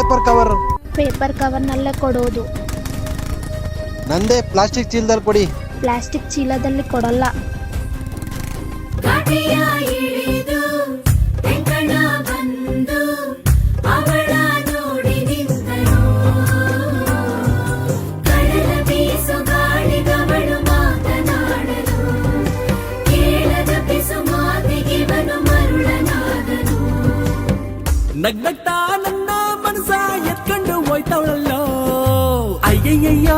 Paper cover. Paper ಕವರ್ನಲ್ಲೇ ಕೊಡೋದು. ನಂದೇ plastic ಚೀಲದಲ್ಲಿ ಕೊಡಿ. ಪ್ಲಾಸ್ಟಿಕ್ ಚೀಲದಲ್ಲಿ ಕೊಡಲ್ಲ. ನಗ್ನಗ್ತಾ ನನ್ನ ಮನಸ ಎತ್ಕೊಂಡು ಹೋಯ್ತವಳಲ್ಲೋ ಅಯ್ಯಯ್ಯಯ್ಯೋ